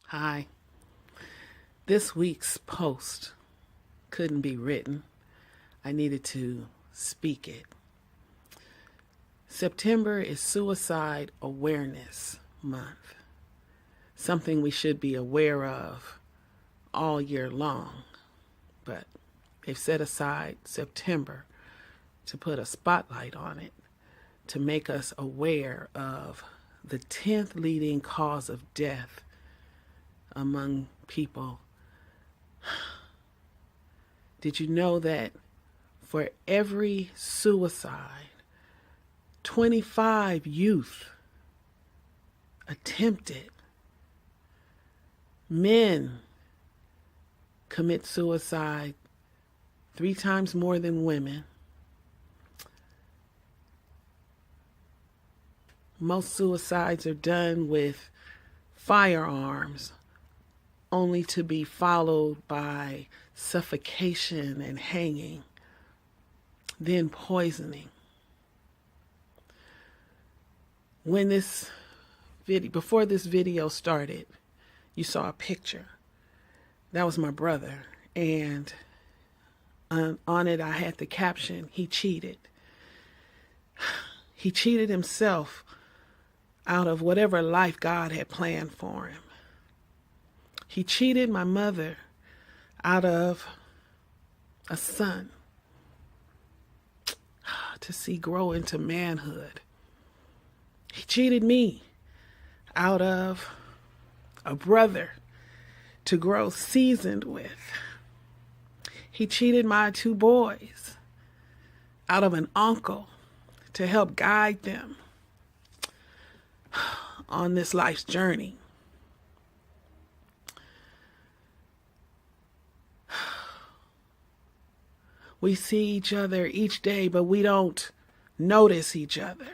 Hi. This week's post couldn't be written. I needed to speak it. September is Suicide Awareness Month, something we should be aware of all year long. But they've set aside September to put a spotlight on it, to make us aware of the 10th leading cause of death among people. Did you know that for every suicide, 25 youth attempt it? Men commit suicide 3 times more than women. Most suicides are done with firearms, only to be followed by suffocation and hanging, then poisoning. Before this video started, you saw a picture. That was my brother, and on it I had the caption, "He cheated." He cheated himself out of whatever life God had planned for him. He cheated my mother out of a son to see grow into manhood. He cheated me out of a brother to grow seasoned with. He cheated my 2 boys out of an uncle to help guide them on this life's journey. We see each other each day, but we don't notice each other.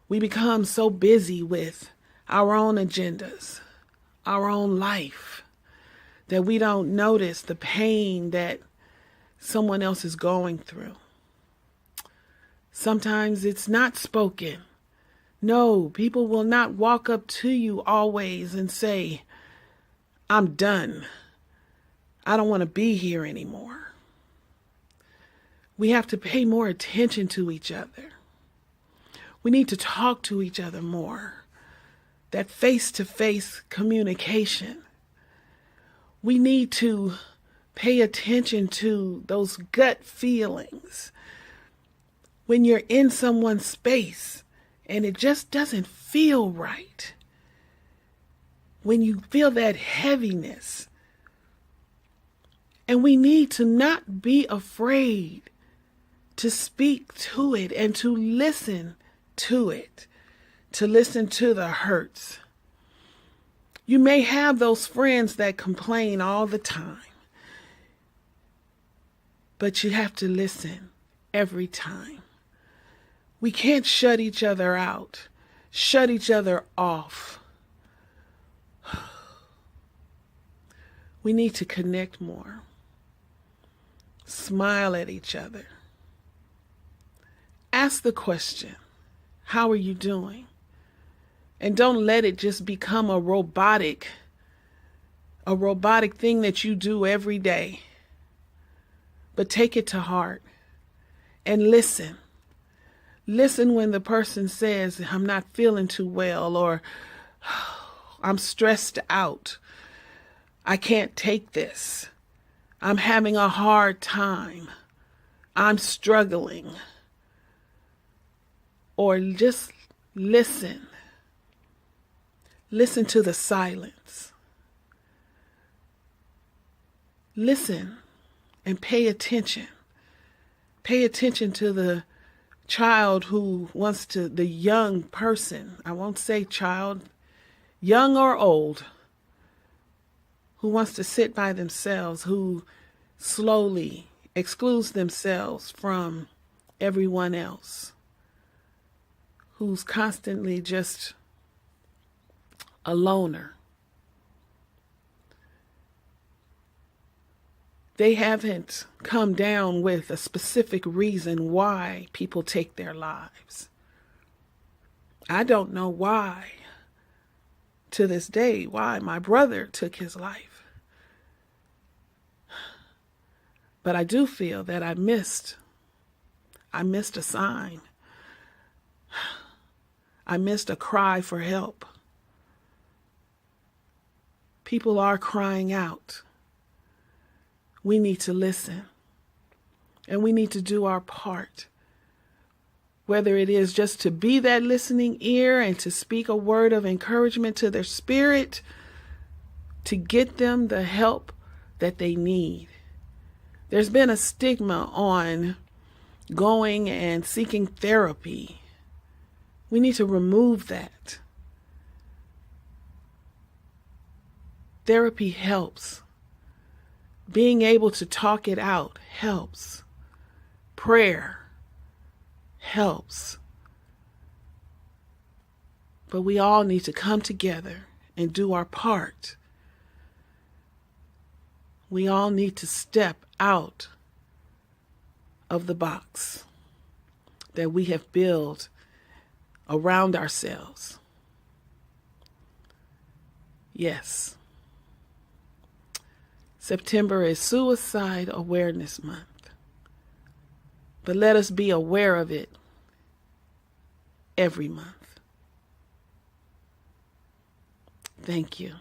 We become so busy with our own agendas, our own life, that we don't notice the pain that someone else is going through. Sometimes it's not spoken. No, people will not walk up to you always and say, "I'm done. I don't want to be here anymore." We have to pay more attention to each other. We need to talk to each other more. That face-to-face communication. We need to pay attention to those gut feelings. When you're in someone's space and it just doesn't feel right. When you feel that heaviness. And we need to not be afraid to speak to it and to listen to it, to listen to the hurts. You may have those friends that complain all the time, but you have to listen every time. We can't shut each other out, shut each other off. We need to connect more, smile at each other. Ask the question, "How are you doing?" And don't let it just become a robotic thing that you do every day. But take it to heart and listen. Listen when the person says, "I'm not feeling too well," or "I'm stressed out. I can't take this. I'm having a hard time. I'm struggling." Or just listen. Listen to the silence. Listen and pay attention. Pay attention to the child who wants to, the young person, I won't say child, young or old, who wants to sit by themselves, who slowly excludes themselves from everyone else, who's constantly just a loner. They haven't come down with a specific reason why people take their lives. I don't know why to this day why my brother took his life. But I do feel that I missed a sign. I missed a cry for help. People are crying out. We need to listen. And we need to do our part. Whether it is just to be that listening ear and to speak a word of encouragement to their spirit, to get them the help that they need. There's been a stigma on going and seeking therapy. We need to remove that. Therapy helps. Being able to talk it out helps. Prayer helps. But we all need to come together and do our part. We all need to step out of the box that we have built around ourselves. Yes. September is Suicide Awareness Month. But let us be aware of it every month. Thank you.